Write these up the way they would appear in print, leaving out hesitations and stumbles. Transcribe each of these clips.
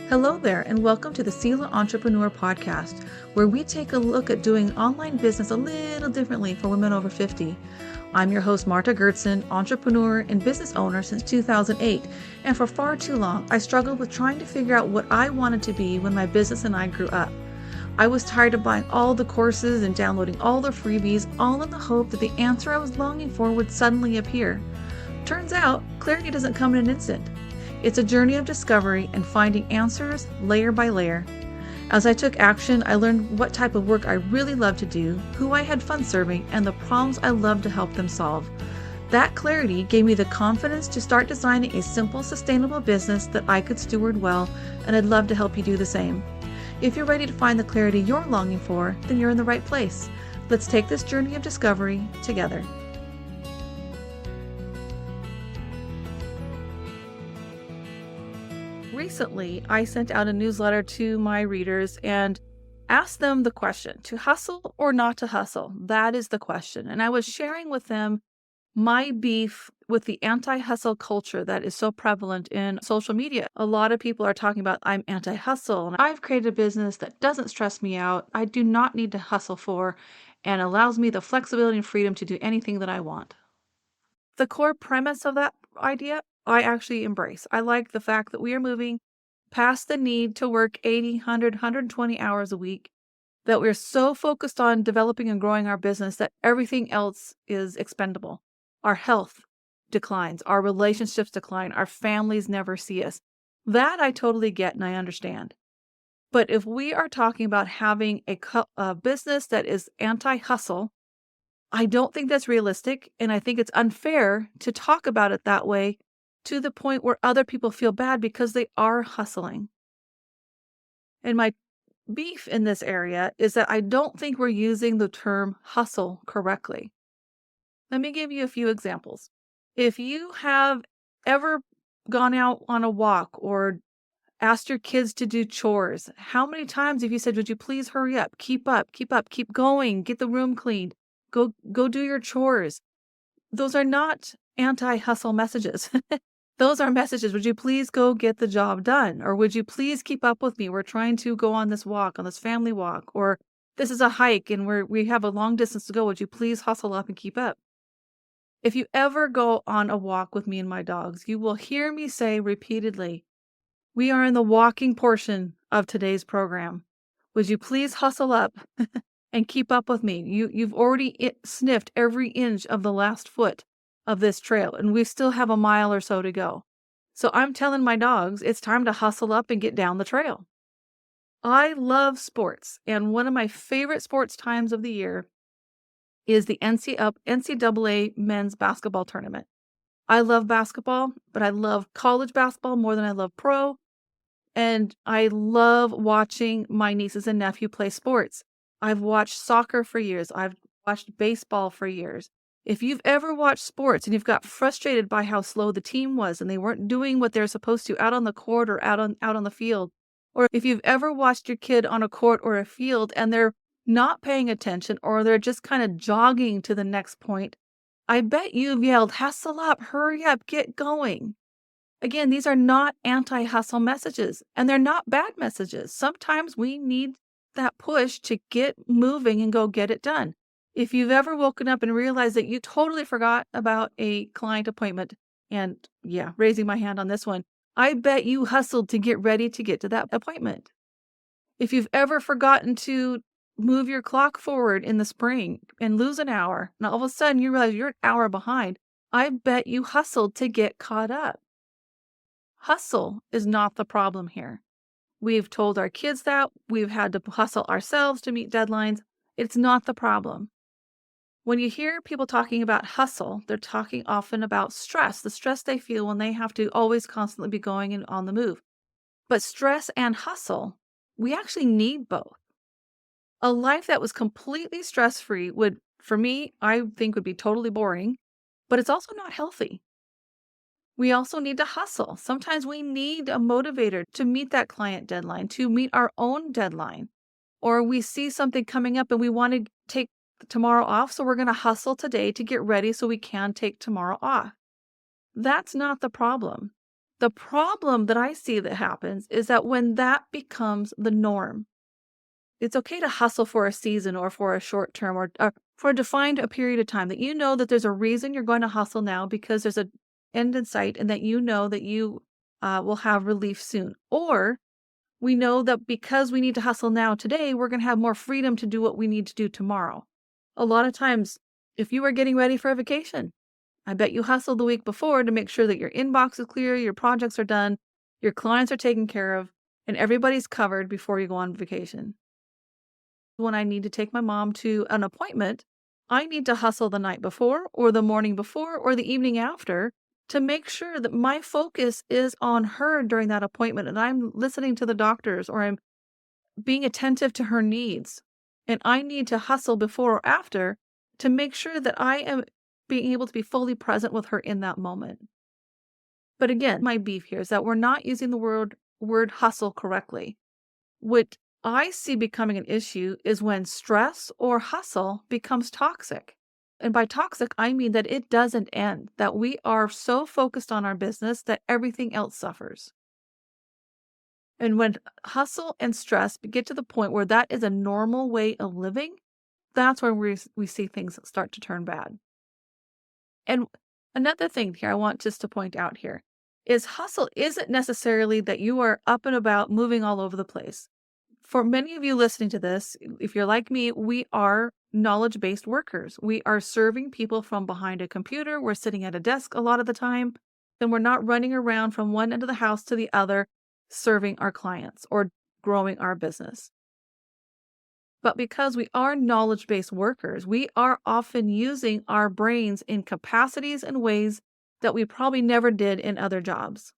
Hello there, and welcome to the Selah Entrepreneur Podcast, where we take a look at doing online business a little differently for women over 50. I'm your host, Marta Gertson, entrepreneur and business owner since 2008, and for far too long, I struggled with trying to figure out what I wanted to be when my business and I grew up. I was tired of buying all the courses and downloading all the freebies, all in the hope that the answer I was longing for would suddenly appear. Turns out, clarity doesn't come in an instant. It's a journey of discovery and finding answers layer by layer. As I took action, I learned what type of work I really loved to do, who I had fun serving, and the problems I loved to help them solve. That clarity gave me the confidence to start designing a simple, sustainable business that I could steward well, and I'd love to help you do the same. If you're ready to find the clarity you're longing for, then you're in the right place. Let's take this journey of discovery together. Recently, I sent out a newsletter to my readers and asked them the question, to hustle or not to hustle? That is the question. And I was sharing with them my beef with the anti-hustle culture that is so prevalent in social media. A lot of people are talking about, I'm anti-hustle, and I've created a business that doesn't stress me out, I do not need to hustle for, and allows me the flexibility and freedom to do anything that I want. The core premise of that idea, I actually embrace. I like the fact that we are moving past the need to work 80, 100, 120 hours a week, that we're so focused on developing and growing our business that everything else is expendable. Our health declines, our relationships decline, our families never see us. That I totally get and I understand. But if we are talking about having a business that is anti-hustle, I don't think that's realistic, and I think it's unfair to talk about it that way to the point where other people feel bad because they are hustling. And my beef in this area is that I don't think we're using the term hustle correctly. Let me give you a few examples. If you have ever gone out on a walk or asked your kids to do chores, how many times have you said, would you please hurry up, keep going, get the room cleaned, go do your chores? Those are not anti-hustle messages. Those are messages. Would you please go get the job done? Or would you please keep up with me? We're trying to go on this walk, on this family walk, or this is a hike and we have a long distance to go. Would you please hustle up and keep up? If you ever go on a walk with me and my dogs, you will hear me say repeatedly, we are in the walking portion of today's program. Would you please hustle up and keep up with me? You've already sniffed every inch of the last foot of this trail, and we still have a mile or so to go. So I'm telling my dogs it's time to hustle up and get down the trail. I love sports, and one of my favorite sports times of the year is the NCAA men's basketball tournament. I love basketball, but I love college basketball more than I love pro, and I love watching my nieces and nephew play sports. I've watched soccer for years. I've watched baseball for years. If you've ever watched sports and you've got frustrated by how slow the team was and they weren't doing what they're supposed to out on the court or out on the field, or if you've ever watched your kid on a court or a field and they're not paying attention or they're just kind of jogging to the next point, I bet you've yelled, hustle up, hurry up, get going. Again, these are not anti-hustle messages, and they're not bad messages. Sometimes we need that push to get moving and go get it done. If you've ever woken up and realized that you totally forgot about a client appointment, and yeah, raising my hand on this one, I bet you hustled to get ready to get to that appointment. If you've ever forgotten to move your clock forward in the spring and lose an hour, and all of a sudden you realize you're an hour behind, I bet you hustled to get caught up. Hustle is not the problem here. We've told our kids that. We've had to hustle ourselves to meet deadlines. It's not the problem. When you hear people talking about hustle, they're talking often about stress, the stress they feel when they have to always constantly be going and on the move. But stress and hustle, we actually need both. A life that was completely stress-free would, for me, I think would be totally boring, but it's also not healthy. We also need to hustle. Sometimes we need a motivator to meet that client deadline, to meet our own deadline. Or we see something coming up and we want to take tomorrow off, so we're going to hustle today to get ready so we can take tomorrow off. That's not the problem. The problem that I see that happens is that when that becomes the norm, it's okay to hustle for a season or for a short term or for a defined a period of time that you know that there's a reason you're going to hustle now because there's a end in sight and that you know that you will have relief soon. Or we know that because we need to hustle now today, we're going to have more freedom to do what we need to do tomorrow. A lot of times, if you are getting ready for a vacation, I bet you hustled the week before to make sure that your inbox is clear, your projects are done, your clients are taken care of, and everybody's covered before you go on vacation. When I need to take my mom to an appointment, I need to hustle the night before or the morning before or the evening after to make sure that my focus is on her during that appointment and I'm listening to the doctors or I'm being attentive to her needs. And I need to hustle before or after to make sure that I am being able to be fully present with her in that moment. But again, my beef here is that we're not using the word hustle correctly. What I see becoming an issue is when stress or hustle becomes toxic. And by toxic, I mean that it doesn't end, that we are so focused on our business that everything else suffers. And when hustle and stress get to the point where that is a normal way of living, that's when we see things start to turn bad. And another thing here I want just to point out here is hustle isn't necessarily that you are up and about moving all over the place. For many of you listening to this, if you're like me, we are knowledge-based workers. We are serving people from behind a computer. We're sitting at a desk a lot of the time, and we're not running around from one end of the house to the other serving our clients or growing our business. But because we are knowledge-based workers, we are often using our brains in capacities and ways that we probably never did in other jobs.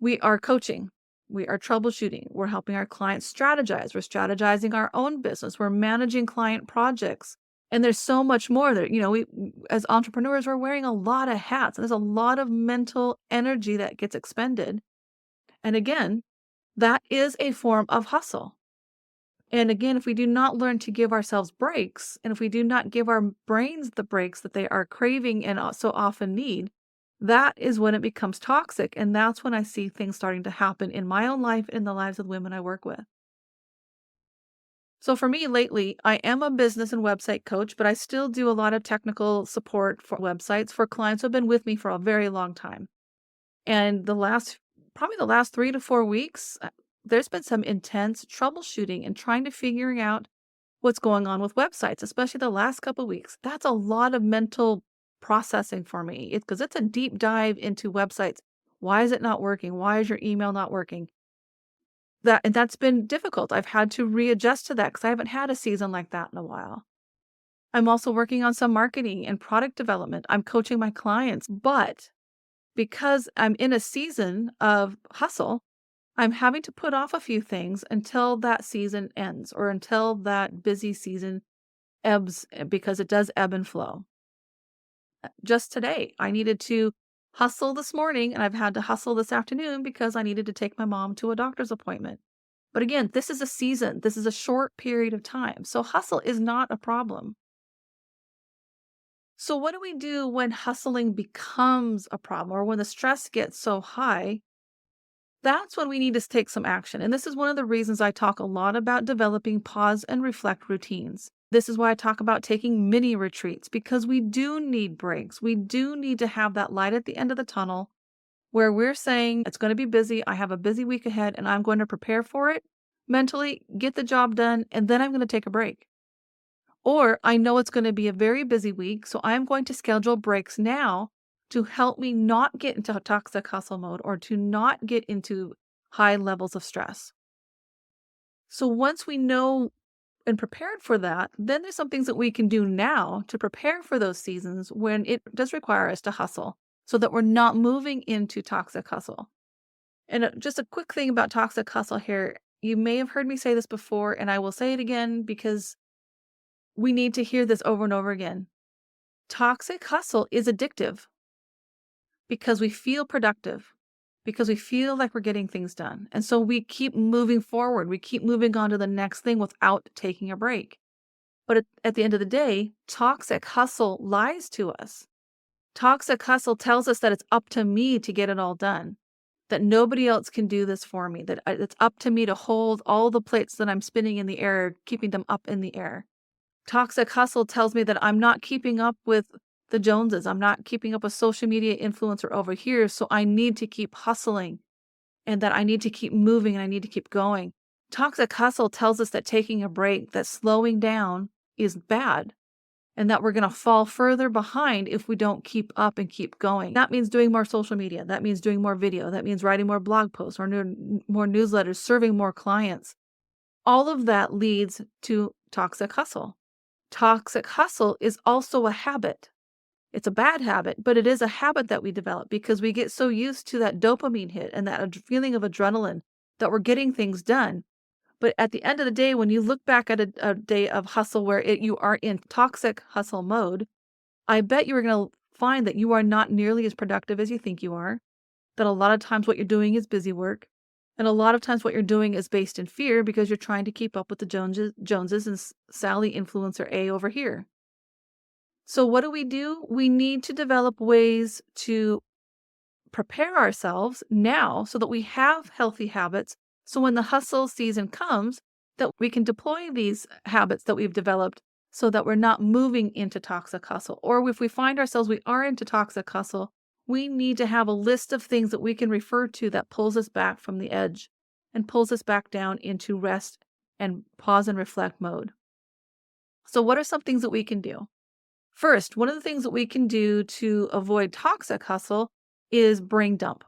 We are coaching. We are troubleshooting. We're helping our clients strategize. We're strategizing our own business. We're managing client projects. And there's so much more that, we as entrepreneurs, we're wearing a lot of hats. And there's a lot of mental energy that gets expended. And again, that is a form of hustle. And again, if we do not learn to give ourselves breaks, and if we do not give our brains the breaks that they are craving and so often need, that is when it becomes toxic. And that's when I see things starting to happen in my own life and in the lives of the women I work with. So for me lately, I am a business and website coach, but I still do a lot of technical support for websites for clients who have been with me for a very long time. And probably the last 3 to 4 weeks, there's been some intense troubleshooting and trying to figuring out what's going on with websites, especially the last couple of weeks. That's a lot of mental processing for me because it's a deep dive into websites. Why is it not working? Why is your email not working? That's been difficult. I've had to readjust to that because I haven't had a season like that in a while. I'm also working on some marketing and product development. I'm coaching my clients, but because I'm in a season of hustle, I'm having to put off a few things until that season ends or until that busy season ebbs because it does ebb and flow. Just today, I needed to hustle this morning and I've had to hustle this afternoon because I needed to take my mom to a doctor's appointment. But again, this is a season. This is a short period of time. So hustle is not a problem. So what do we do when hustling becomes a problem or when the stress gets so high? That's when we need to take some action. And this is one of the reasons I talk a lot about developing pause and reflect routines. This is why I talk about taking mini retreats because we do need breaks. We do need to have that light at the end of the tunnel where we're saying it's going to be busy. I have a busy week ahead and I'm going to prepare for it mentally, get the job done, and then I'm going to take a break. Or I know it's going to be a very busy week, so I'm going to schedule breaks now to help me not get into a toxic hustle mode or to not get into high levels of stress. So once we know and prepared for that, then there's some things that we can do now to prepare for those seasons when it does require us to hustle so that we're not moving into toxic hustle. And just a quick thing about toxic hustle here. You may have heard me say this before, and I will say it again because we need to hear this over and over again. Toxic hustle is addictive because we feel productive, because we feel like we're getting things done. And so we keep moving forward. We keep moving on to the next thing without taking a break. But at the end of the day, toxic hustle lies to us. Toxic hustle tells us that it's up to me to get it all done. that nobody else can do this for me, that it's up to me to hold all the plates that I'm spinning in the air, keeping them up in the air. Toxic hustle tells me that I'm not keeping up with the Joneses. I'm not keeping up with social media influencer over here. So I need to keep hustling and that I need to keep moving and I need to keep going. Toxic hustle tells us that taking a break, that slowing down is bad and that we're going to fall further behind if we don't keep up and keep going. That means doing more social media. That means doing more video. That means writing more blog posts or more newsletters, serving more clients. All of that leads to toxic hustle. Toxic hustle is also a habit. It's a bad habit, but it is a habit that we develop because we get so used to that dopamine hit and that feeling of adrenaline that we're getting things done. But at the end of the day, when you look back at a day of hustle where you are in toxic hustle mode, I bet you are going to find that you are not nearly as productive as you think you are, that a lot of times what you're doing is busy work, and a lot of times what you're doing is based in fear because you're trying to keep up with the Joneses and Sally influencer A over here. So what do? We need to develop ways to prepare ourselves now so that we have healthy habits. So when the hustle season comes, that we can deploy these habits that we've developed so that we're not moving into toxic hustle. Or if we find ourselves we are into toxic hustle, we need to have a list of things that we can refer to that pulls us back from the edge and pulls us back down into rest and pause and reflect mode. So what are some things that we can do? First, one of the things that we can do to avoid toxic hustle is brain dump.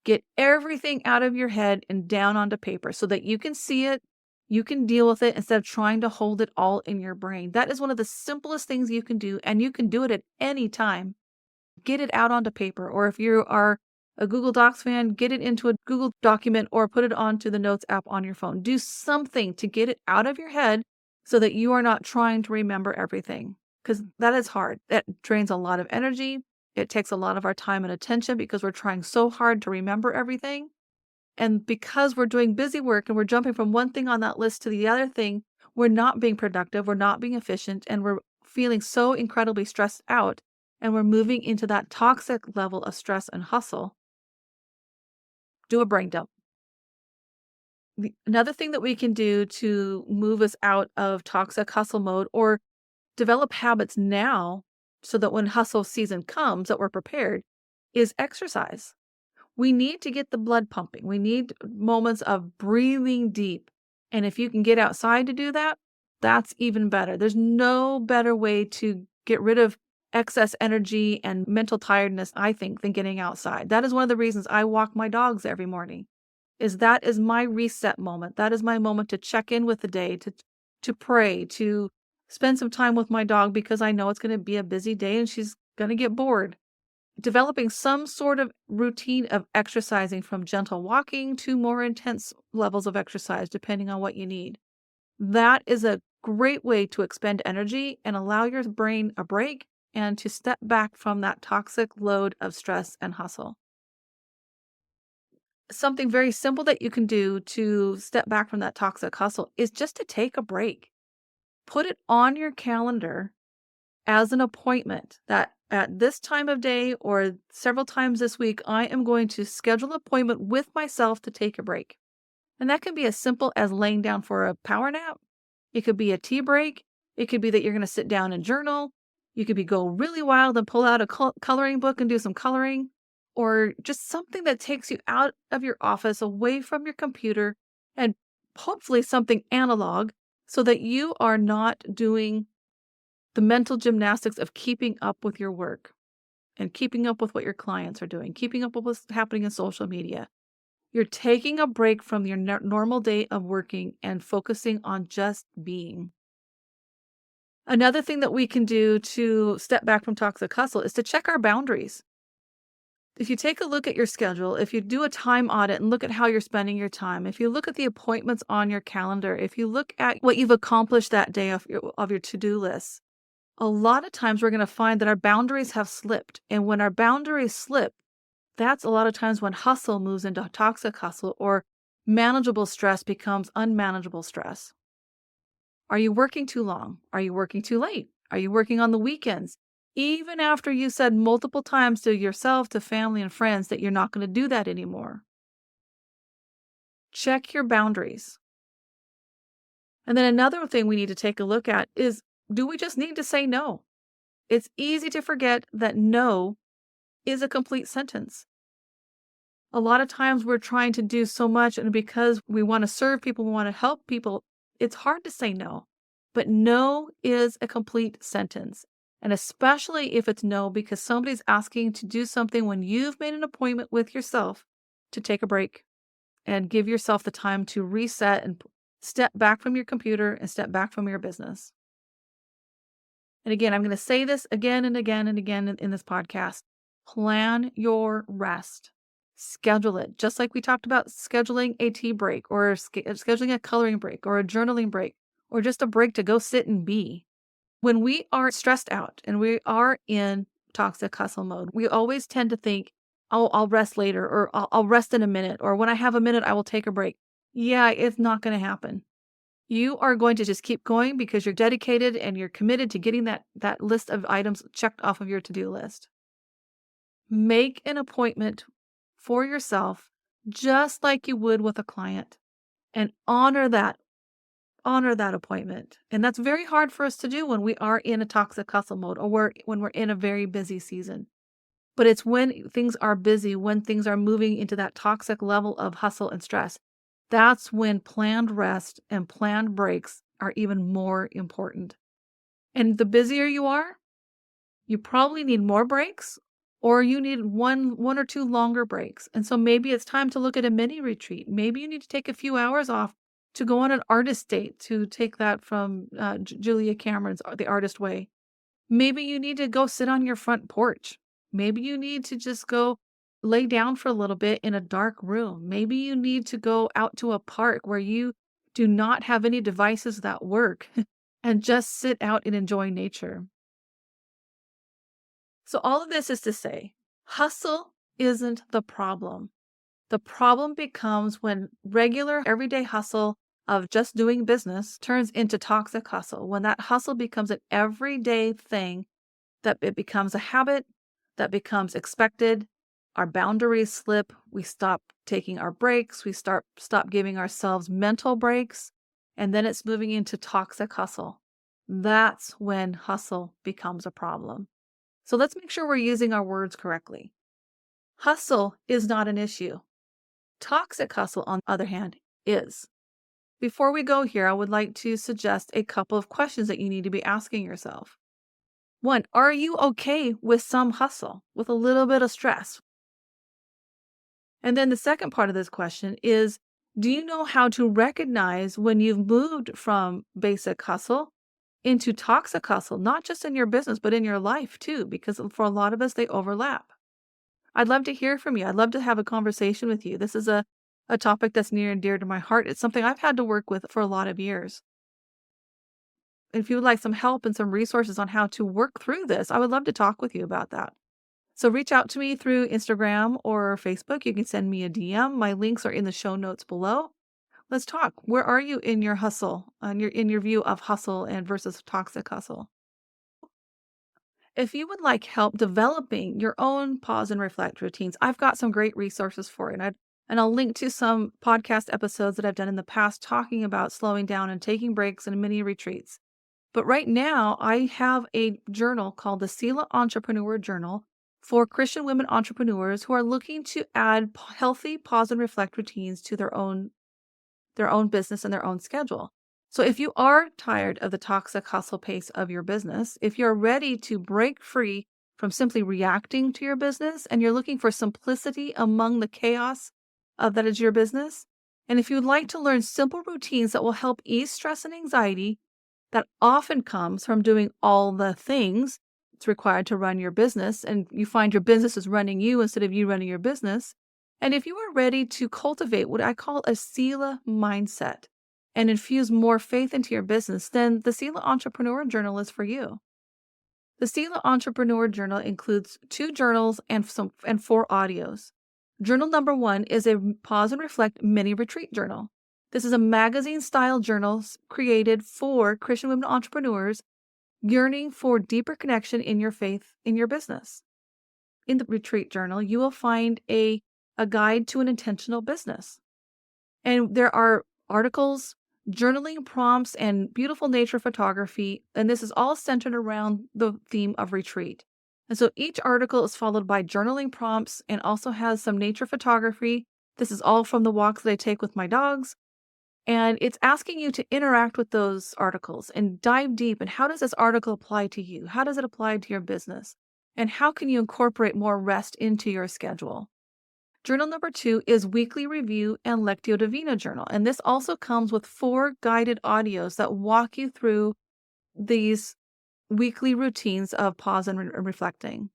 Get everything out of your head and down onto paper so that you can see it, you can deal with it instead of trying to hold it all in your brain. That is one of the simplest things you can do, and you can do it at any time. Get it out onto paper, or if you are a Google Docs fan, get it into a Google document or put it onto the Notes app on your phone. Do something to get it out of your head so that you are not trying to remember everything, because that is hard. That drains a lot of energy. It takes a lot of our time and attention because we're trying so hard to remember everything. And because we're doing busy work and we're jumping from one thing on that list to the other thing, we're not being productive, we're not being efficient, and we're feeling so incredibly stressed out. And we're moving into that toxic level of stress and hustle. Do a brain dump. Another thing that we can do to move us out of toxic hustle mode or develop habits now so that when hustle season comes that we're prepared is exercise. We need to get the blood pumping. We need moments of breathing deep. And if you can get outside to do that, that's even better. There's no better way to get rid of excess energy and mental tiredness, I think, than getting outside. That is one of the reasons I walk my dogs every morning. That is my reset moment. That is my moment to check in with the day, to pray, to spend some time with my dog because I know it's going to be a busy day and she's going to get bored. Developing some sort of routine of exercising, from gentle walking to more intense levels of exercise, depending on what you need. That is a great way to expend energy and allow your brain a break and to step back from that toxic load of stress and hustle. Something very simple that you can do to step back from that toxic hustle is just to take a break. Put it on your calendar as an appointment that at this time of day or several times this week, I am going to schedule an appointment with myself to take a break. And that can be as simple as laying down for a power nap. It could be a tea break. It could be that you're going to sit down and journal. You could go really wild and pull out a coloring book and do some coloring, or just something that takes you out of your office, away from your computer, and hopefully something analog so that you are not doing the mental gymnastics of keeping up with your work and keeping up with what your clients are doing, keeping up with what's happening in social media. You're taking a break from your normal day of working and focusing on just being. Another thing that we can do to step back from toxic hustle is to check our boundaries. If you take a look at your schedule, if you do a time audit and look at how you're spending your time, if you look at the appointments on your calendar, if you look at what you've accomplished that day of your to-do list, a lot of times we're going to find that our boundaries have slipped. And when our boundaries slip, that's a lot of times when hustle moves into toxic hustle or manageable stress becomes unmanageable stress. Are you working too long? Are you working too late? Are you working on the weekends? even after you said multiple times to yourself, to family and friends that you're not going to do that anymore. Check your boundaries. And then another thing we need to take a look at is, do we just need to say no? It's easy to forget that no is a complete sentence. A lot of times we're trying to do so much, and because we want to serve people, we want to help people, it's hard to say no. But no is a complete sentence. And especially if it's no because somebody's asking to do something when you've made an appointment with yourself to take a break and give yourself the time to reset and step back from your computer and step back from your business. And again, I'm going to say this again and again and again in this podcast. Plan your rest. Schedule it. Just like we talked about scheduling a tea break or scheduling a coloring break or a journaling break or just a break to go sit and be. When we are stressed out and we are in toxic hustle mode, we always tend to think, oh, I'll rest later, or I'll rest in a minute, or when I have a minute, I will take a break. Yeah, it's not going to happen. You are going to just keep going because you're dedicated and you're committed to getting that list of items checked off of your to-do list. Make an appointment for yourself just like you would with a client and honor that appointment. And that's very hard for us to do when we are in a toxic hustle mode or when we're in a very busy season. But it's when things are busy, when things are moving into that toxic level of hustle and stress, that's when planned rest and planned breaks are even more important. And the busier you are, you probably need more breaks, or you need one or two longer breaks. And so maybe it's time to look at a mini retreat. Maybe you need to take a few hours off to go on an artist date, to take that from Julia Cameron's The Artist Way. Maybe you need to go sit on your front porch. Maybe you need to just go lay down for a little bit in a dark room. Maybe you need to go out to a park where you do not have any devices that work and just sit out and enjoy nature. So all of this is to say, hustle isn't the problem. The problem becomes when regular everyday hustle of just doing business turns into toxic hustle, when that hustle becomes an everyday thing, that it becomes a habit, that becomes expected, our boundaries slip, we stop taking our breaks, we stop giving ourselves mental breaks, and then it's moving into toxic hustle. That's when hustle becomes a problem. So let's make sure we're using our words correctly. Hustle is not an issue. Toxic hustle, on the other hand, is. Before we go here, I would like to suggest a couple of questions that you need to be asking yourself. One, are you okay with some hustle, with a little bit of stress? And then the second part of this question is, do you know how to recognize when you've moved from basic hustle into toxic hustle, not just in your business, but in your life too, because for a lot of us, they overlap. I'd love to hear from you. I'd love to have a conversation with you. This is a topic that's near and dear to my heart. It's something I've had to work with for a lot of years. If you would like some help and some resources on how to work through this, I would love to talk with you about that. So reach out to me through Instagram or Facebook. You can send me a DM. My links are in the show notes below. Let's talk. Where are you in your hustle, in your view of hustle and versus toxic hustle? If you would like help developing your own pause and reflect routines, I've got some great resources for it. And I'll link to some podcast episodes that I've done in the past talking about slowing down and taking breaks and mini retreats. But right now, I have a journal called the Selah Entrepreneur Journal for Christian women entrepreneurs who are looking to add healthy pause and reflect routines to their own business and their own schedule. So if you are tired of the toxic hustle pace of your business, if you're ready to break free from simply reacting to your business and you're looking for simplicity among the chaos that is your business, and if you'd like to learn simple routines that will help ease stress and anxiety that often comes from doing all the things it's required to run your business, and you find your business is running you instead of you running your business, and if you are ready to cultivate what I call a Selah mindset and infuse more faith into your business, then the Selah Entrepreneur Journal is for you. The Selah Entrepreneur Journal includes 2 journals and 4 audios. Journal number 1 is a pause and reflect mini retreat journal. This is a magazine-style journal created for Christian women entrepreneurs yearning for deeper connection in your faith in your business. In the retreat journal, you will find a guide to an intentional business. And there are articles, journaling prompts, and beautiful nature photography. And this is all centered around the theme of retreat. And so each article is followed by journaling prompts and also has some nature photography. This is all from the walks that I take with my dogs. And it's asking you to interact with those articles and dive deep. And how does this article apply to you? How does it apply to your business? And how can you incorporate more rest into your schedule? Journal number 2 is Weekly Review and Lectio Divina Journal. And this also comes with 4 guided audios that walk you through these weekly routines of pause and reflecting.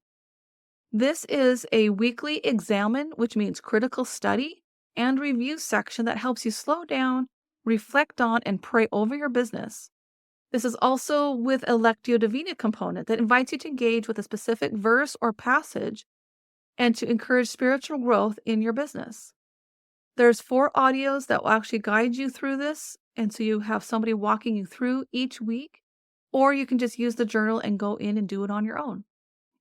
This is a weekly examine, which means critical study and review section that helps you slow down, reflect on, and pray over your business. This is also with a Lectio Divina component that invites you to engage with a specific verse or passage and to encourage spiritual growth in your business. There's 4 audios that will actually guide you through this, and so you have somebody walking you through each week, or you can just use the journal and go in and do it on your own.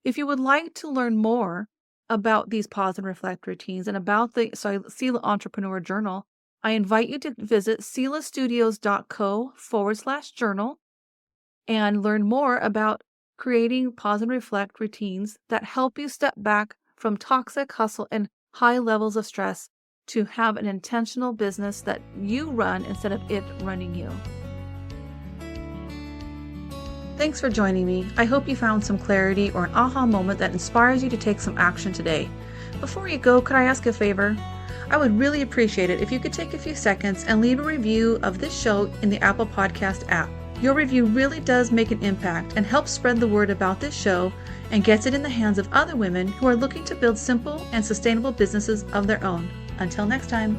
If you would like to learn more about these pause and reflect routines and about the Selah Entrepreneur Journal, I invite you to visit selahstudios.co/journal and learn more about creating pause and reflect routines that help you step back from toxic hustle and high levels of stress to have an intentional business that you run instead of it running you. Thanks for joining me. I hope you found some clarity or an aha moment that inspires you to take some action today. Before you go, could I ask a favor? I would really appreciate it if you could take a few seconds and leave a review of this show in the Apple Podcast app. Your review really does make an impact and helps spread the word about this show and gets it in the hands of other women who are looking to build simple and sustainable businesses of their own. Until next time.